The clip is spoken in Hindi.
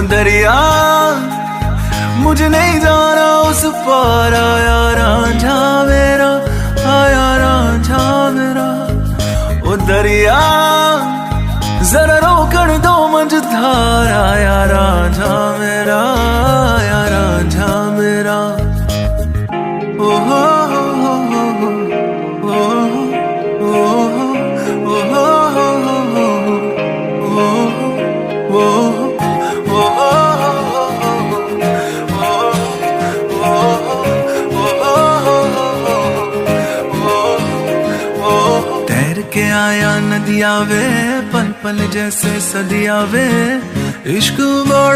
दरिया मुझे नहीं जाना उस पार, आया रांझा मेरा, आया रांझा मेरा। ओ दरिया जरा रोकण दो मझधार, आया रांझा मेरा, आया रांझा मेरा। ओ हो तैर के आया नदिया वे, पल पल जैसे सदिया वे, इश्क बड़ा